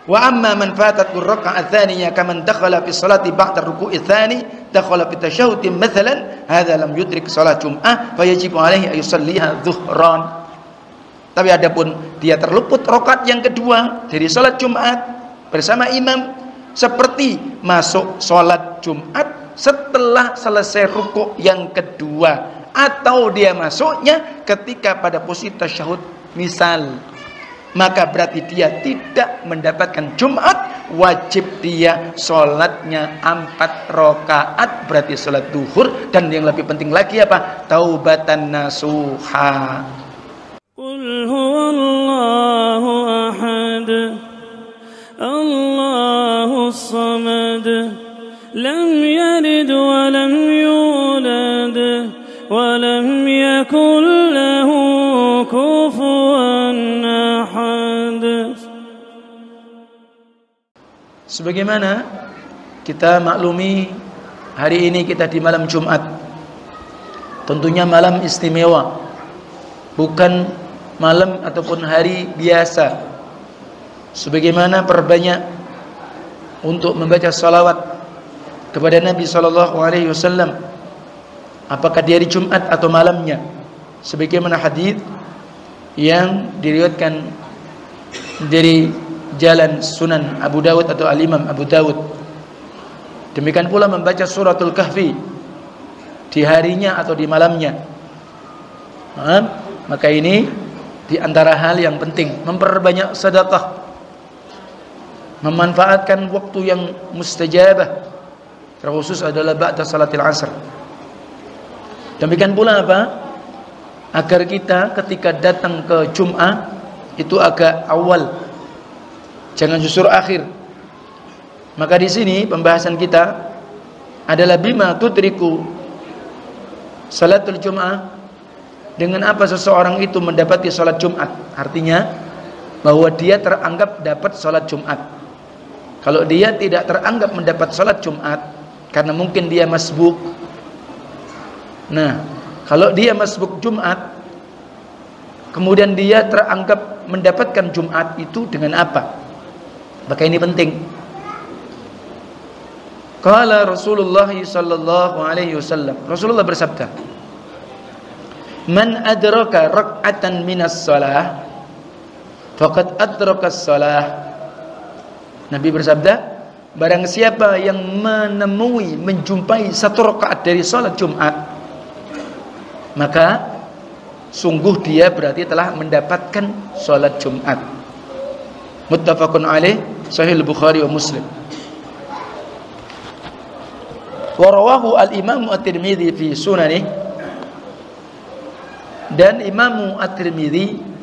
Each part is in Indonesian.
Wa amma man fatat ar-rak'ah ats-tsaniyah kaman dakhala fi sholati ba'da ar-ruku' ats-tsani dakhala fi tasyahhud mathalan hadza lam yudrik shalat jum'ah fa yajibu alaihi ay yusalliha dhuhran. Tapi adapun dia terluput rakaat yang kedua dari salat Jumat bersama imam seperti masuk salat Jumat setelah selesai rukuk yang kedua, atau dia masuknya ketika pada posisi tasyahud misal, maka berarti dia tidak mendapatkan Jumat, wajib dia sholatnya 4 rakaat, berarti sholat duhur, dan yang lebih penting lagi apa? Taubatan nasuha. Qul huwallahu ahad, Allahus samad, lam yalid wa lam yulad wa lam yakul lahu kufuwan ahad. Sebagaimana kita maklumi, hari ini kita di malam Jumat, tentunya malam istimewa, bukan malam ataupun hari biasa. Sebagaimana perbanyak untuk membaca salawat kepada Nabi SAW, apakah di hari Jumat atau malamnya, sebagaimana hadis yang diriwayatkan dari jalan Sunan Abu Dawud atau Al-Imam Abu Dawud. Demikian pula membaca suratul Kahfi di harinya atau di malamnya. Maka ini di antara hal yang penting, memperbanyak sedekah, memanfaatkan waktu yang mustajabah, terkhusus adalah ba'da salatil asr. Demikian pula apa? Agar kita ketika datang ke Jum'ah itu agak awal, jangan justru akhir. Maka di sini pembahasan kita adalah bima tudriku salatul Jum'ah, dengan apa seseorang itu mendapati salat Jumat. Artinya bahwa dia teranggap dapat salat Jumat. Kalau dia tidak teranggap mendapat salat Jumat karena mungkin dia masbuk. Nah, kalau dia masbuk Jumat kemudian dia teranggap mendapatkan Jumat, itu dengan apa? Maka ini penting. Qala Rasulullah sallallahu alaihi wasallam, Rasulullah bersabda, man adraka rak'atan minas shalah faqad adraka shalah. Nabi bersabda, barang siapa yang menemui, menjumpai 1 rakaat dari salat Jumat, maka sungguh dia berarti telah mendapatkan salat Jumat. Muttafaqun alaih, Sahih Bukhari wa Muslim. Wa rawahu al-Imam At-Tirmidzi fi Sunanih, dan Imam At-Tirmidzi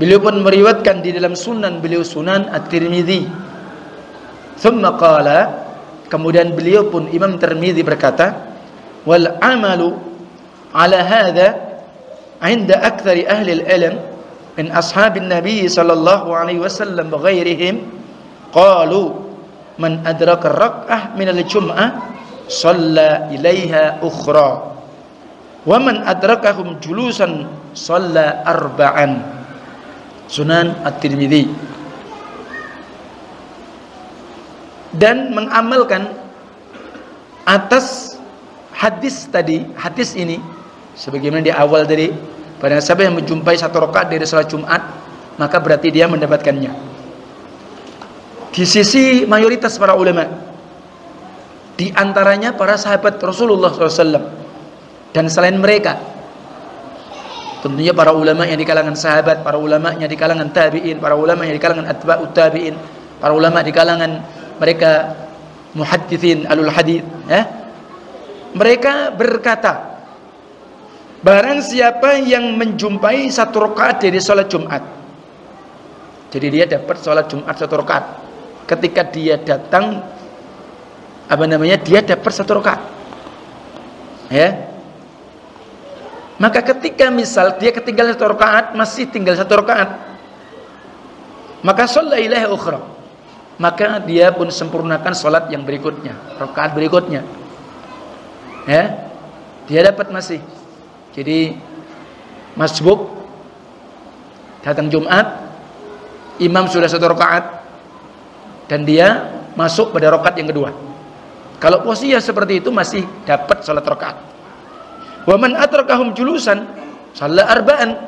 beliau pun meriwayatkan di dalam sunan beliau, Sunan At-Tirmidzi. Thumma qala, kemudian beliau pun Imam Tirmidzi berkata, wal amalu ala hadha 'inda aktsari ahli al-ilm min ashabin nabi sallallahu alaihi wasallam wa ghairihim qalu man adraka rak'ah min al-jum'ah shalla ilaiha ukhra wa man adrakahum julusan shalla arba'an. Sunan At-Tirmidzi. Dan mengamalkan atas hadis tadi, hadis ini sebagaimana di awal tadi, pada siapa yang menjumpai 1 rakaat dari salat Jumat, maka berarti dia mendapatkannya. Di sisi mayoritas para ulama, di antaranya para sahabat Rasulullah SAW, dan selain mereka tentunya para ulama yang di kalangan sahabat, para ulama yang di kalangan tabi'in, para ulama yang di kalangan atba'ut tabi'in, para ulama di kalangan mereka muhadditsin alul hadits, mereka berkata, barang siapa yang menjumpai 1 rakaat dari salat Jumat, jadi dia dapat salat Jumat 1 rakaat, ketika dia datang dia dapat 1 rakaat, maka ketika misal dia ketinggalan 1 rakaat, masih tinggal 1 rakaat, maka shalla ilaiha ukhra, maka dia pun sempurnakan salat yang berikutnya, rakaat berikutnya. Dia dapat masih. Jadi masbuk, datang Jumat, imam sudah 1 rakaat, dan dia masuk pada rakaat yang kedua. Kalau posisinya seperti itu masih dapat salat rakaat. Wa man atrakahum julusan shalla arba'an.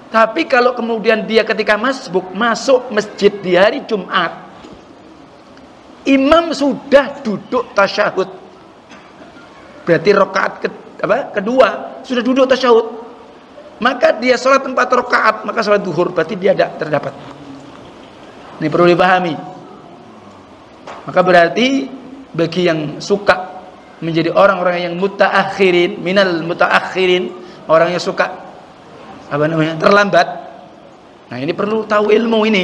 Tapi kalau kemudian dia ketika masuk masjid di hari Jumat, imam sudah duduk tasyahud, berarti rakaat kedua sudah duduk tasyahud, maka dia sholat 4 rakaat, maka sholat duhur, berarti dia tidak terdapat. Ini perlu dipahami. Maka berarti bagi yang suka menjadi orang-orang yang mutaakhirin, minal mutaakhirin, orang yang suka terlambat, nah ini perlu tahu ilmu ini,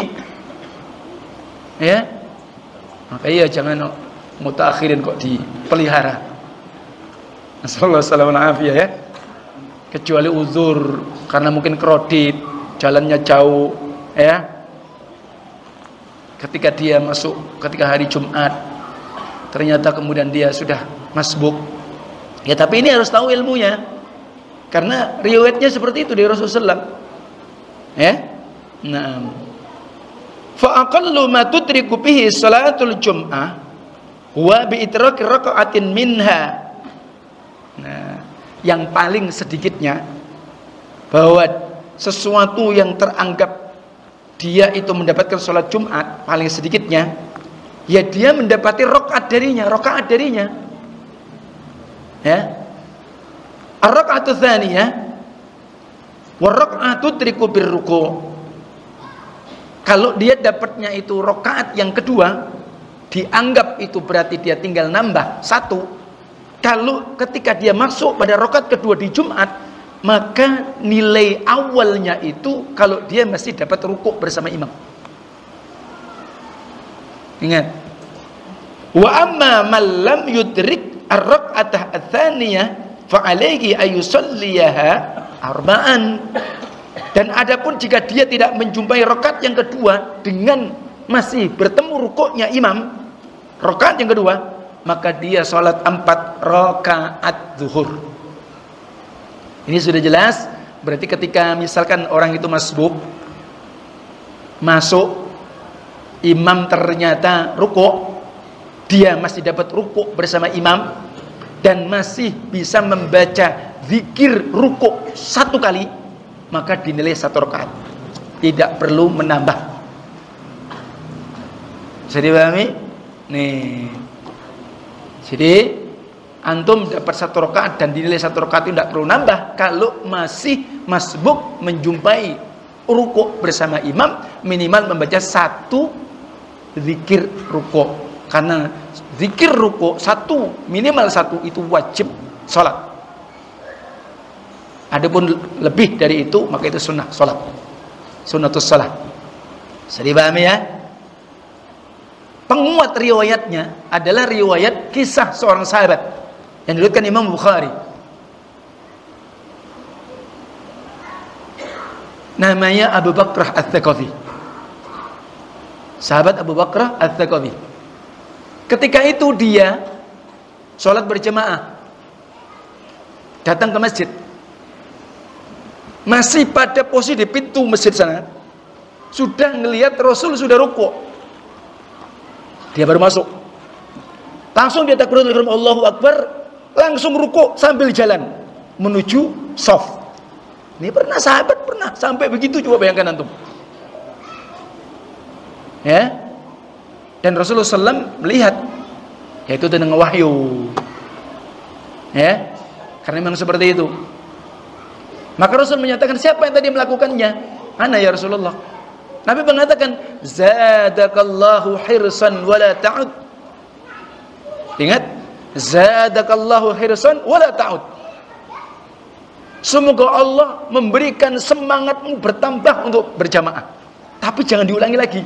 ya. Maka iya, jangan mutaakhirin kok dipelihara. Sallallahu alaihi ya. Kecuali uzur karena mungkin kredit, jalannya jauh, ya. Ketika dia masuk ketika hari Jumat, ternyata kemudian dia sudah masbuk, ya, tapi ini harus tahu ilmunya, karena riwayatnya seperti itu dari Rasulullah, ya. Nah, fa aqallu ma tudriku bihi salatul jum'ah wa bi idraki raka'atin minha. Nah, yang paling sedikitnya bahwa sesuatu yang teranggap dia itu mendapatkan sholat Jumat, paling sedikitnya ya dia mendapati rakaat darinya, ya. Ar-raka'atu tsaniyah wa raka'atu tudriku birruku. Kalau dia dapatnya itu rakaat yang kedua, dianggap itu berarti dia tinggal nambah 1. Kalau ketika dia masuk pada rakaat kedua di Jumat, maka nilai awalnya itu kalau dia masih dapat rukuk bersama imam. Ingat. Wa amma man lam yudrik ar-rak'atah ats-tsaniyah fa alaihi ayusalliyaha arba'an. Dan adapun jika dia tidak menjumpai rakaat yang kedua dengan masih bertemu rukuknya imam, rakaat yang kedua, maka dia sholat 4 rakaat zuhur. Ini sudah jelas. Berarti ketika misalkan orang itu masbuk, masuk, imam ternyata rukuk, dia masih dapat rukuk bersama imam dan masih bisa membaca zikir rukuk 1 kali, maka dinilai 1 rakaat, tidak perlu menambah. Bisa dipahami? Nih, jadi antum dapat 1 rakaat dan dinilai 1 rakaat itu tidak perlu nambah. Kalau masih masbuk menjumpai rukuk bersama imam, minimal membaca 1 zikir rukuk, karena zikir rukuk 1, minimal 1 itu wajib sholat. Adapun lebih dari itu maka itu sunnah sholat, sunnatus sholat. Bisa dipahami ya? Penguat riwayatnya adalah riwayat kisah seorang sahabat yang diriwayatkan Imam Bukhari. Namanya Abu Bakrah Ats-Tsaqafi. Sahabat Abu Bakrah Ats-Tsaqafi. Ketika itu dia sholat berjamaah, datang ke masjid, masih pada posisi di pintu masjid sana, sudah ngelihat Rasul sudah rukuk. Dia baru masuk, langsung dia takbiratul ihram Allahu Akbar, langsung rukuk sambil jalan menuju shaf. Ini pernah sahabat pernah sampai begitu, coba bayangkan antum, ya. Dan Rasulullah SAW melihat, yaitu dengan wahyu, ya, karena memang seperti itu. Maka Rasul menyatakan, siapa yang tadi melakukannya? Ana ya Rasulullah. Nabi mengatakan, zadakallahu hirsan wala ta'ud. Ingat, zadakallahu hirsan wala ta'ud. Semoga Allah memberikan semangatmu bertambah untuk berjamaah, tapi jangan diulangi lagi.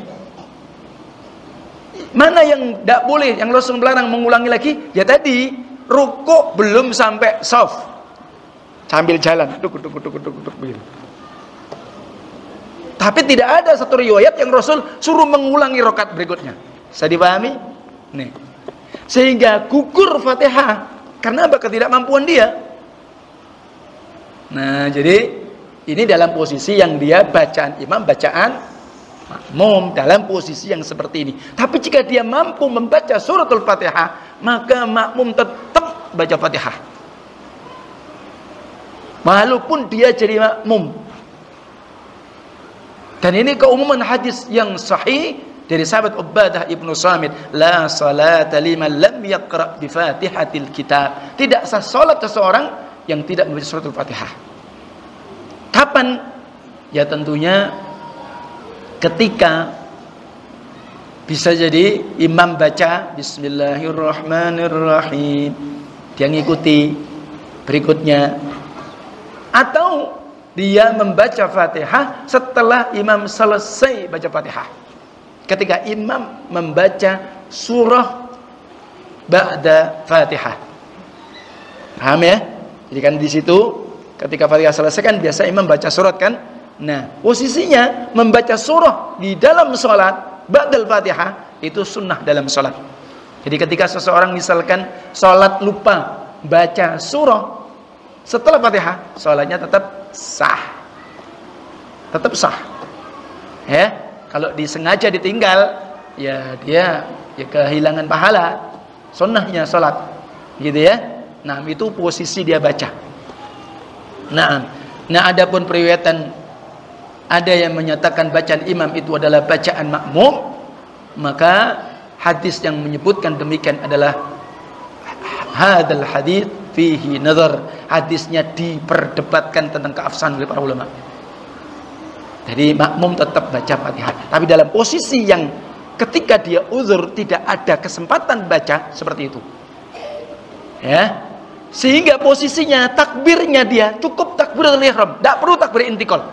Mana yang tidak boleh, yang Rasul melarang mengulangi lagi? Ya tadi, rukuk belum sampai shaf, sambil jalan, duk begini. Tapi tidak ada satu riwayat yang Rasul suruh mengulangi rakaat berikutnya. Bisa dipahami? Nih. Sehingga gugur Fatihah karena apa? Ketidakmampuan dia. Nah, jadi ini dalam posisi yang dia bacaan imam bacaan makmum dalam posisi yang seperti ini. Tapi jika dia mampu membaca suratul Fatihah, maka makmum tetap baca Fatihah. Walaupun dia jadi makmum. Dan ini keumuman hadis yang sahih dari sahabat Ubadah ibnu Samit, la salata liman lam yaqra bi Fatihatil kitab. Tidak sah salat seseorang yang tidak membaca suratul Fatihah. Kapan? Ya tentunya ketika bisa jadi imam baca Bismillahirrahmanirrahim, dia ngikuti berikutnya, atau dia membaca Fatihah setelah imam selesai baca Fatihah. Ketika imam membaca surah ba'da Fatihah. Paham ya? Jadi kan di situ ketika Fatihah selesai kan biasa imam baca surat kan? Nah, posisinya membaca surah di dalam sholat ba'dal Fatihah itu sunnah dalam sholat. Jadi ketika seseorang misalkan sholat lupa baca surah setelah Fatihah, sholatnya tetap sah. Tetap sah. Ya. Kalau disengaja ditinggal, ya dia kehilangan pahala. Sunnahnya sholat, gitu ya. Nah, itu posisi dia baca. Nah, adapun periwayatan ada yang menyatakan bacaan imam itu adalah bacaan makmum, maka hadis yang menyebutkan demikian adalah hadal hadits fihi nazar. Hadisnya diperdebatkan tentang keabsahan oleh para ulama. Jadi makmum tetap baca Fatihah, tapi dalam posisi yang ketika dia uzur tidak ada kesempatan baca seperti itu. Ya. Sehingga posisinya takbirnya dia cukup takbiratul ihram, tidak perlu takbir intikal.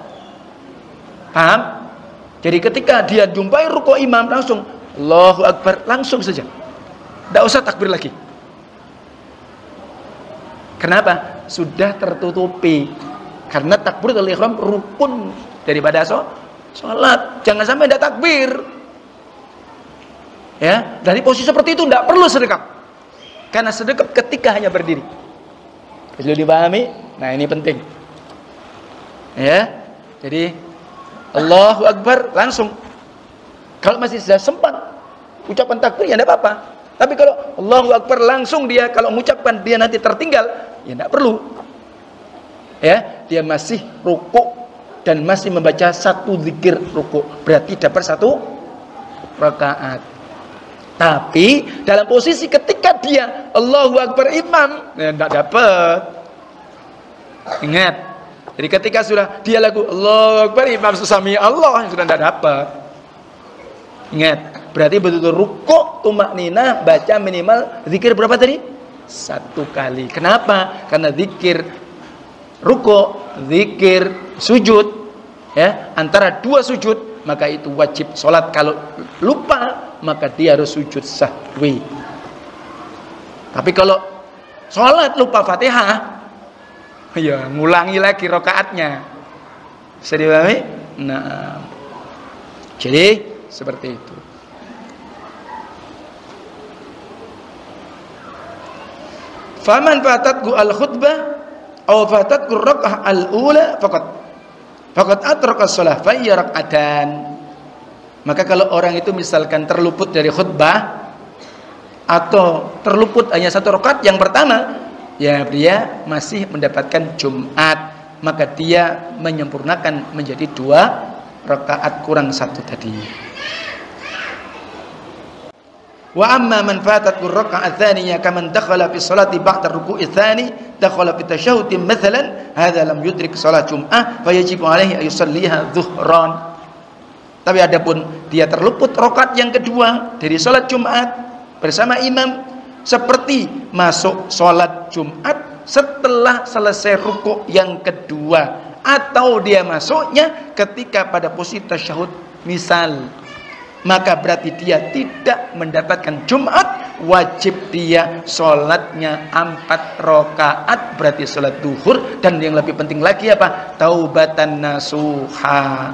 Paham? Jadi ketika dia jumpai ruku imam langsung Allahu Akbar, langsung saja. Tidak usah takbir lagi. Kenapa? Sudah tertutupi. Karena takbiratul ihram rukun daripada sholat. Jangan sampai tidak takbir. Ya, dari posisi seperti itu tidak perlu sedekap. Karena sedekap ketika hanya berdiri. Perlu dipahami? Nah, ini penting. Ya. Jadi Allahu Akbar langsung. Kalau masih sudah sempat ucapan takbir ya tidak apa-apa. Tapi kalau Allahu Akbar langsung dia kalau mengucapkan dia nanti tertinggal, ya tidak perlu. Ya, dia masih rukuk dan masih membaca satu zikir rukuk, berarti dapat satu rakaat. Tapi dalam posisi ketika dia Allahu Akbar imam, ya tidak dapat. Ingat, jadi ketika sudah dia lagu Allahu Akbar imam sesami Allah sudah tidak dapat. Ingat, berarti betul-betul rukuk tumakninah baca minimal zikir berapa tadi? Satu kali. Kenapa? Karena zikir rukuk, zikir sujud, ya, antara dua sujud, maka itu wajib sholat. Kalau lupa, maka dia harus sujud sahwi. Tapi kalau sholat lupa Fatihah, ya ngulangi lagi rakaatnya. Bisa dipahami? Nah, jadi seperti itu. Faman fatatku al-khutbah aw fatatku rak'ah al-ula faqad atraka shalah fa hiya rak'atan. Maka kalau orang itu misalkan terluput dari khutbah atau terluput hanya satu rakaat yang pertama, ya dia masih mendapatkan Jumat, maka dia menyempurnakan menjadi 2 rakaat kurang 1 tadi. Wa amma man fatatku raka'at tsaniyah kaman dakhala fi sholati ba'da ruku'i tsani dakhala fi tasyahhud mathalan hadza lam yudrik shalat jum'ah fa yajibu alaihi ay yusalliha dhuhran. Tapi adapun dia terluput rakaat yang kedua dari salat Jumat bersama imam seperti masuk salat Jumat setelah selesai rukuk yang kedua, atau dia masuknya ketika pada posisi tasyahud misal, maka berarti dia tidak mendapatkan Jumat, wajib dia sholatnya 4 rakaat, berarti sholat duhur, dan yang lebih penting lagi apa? Taubatan nasuha.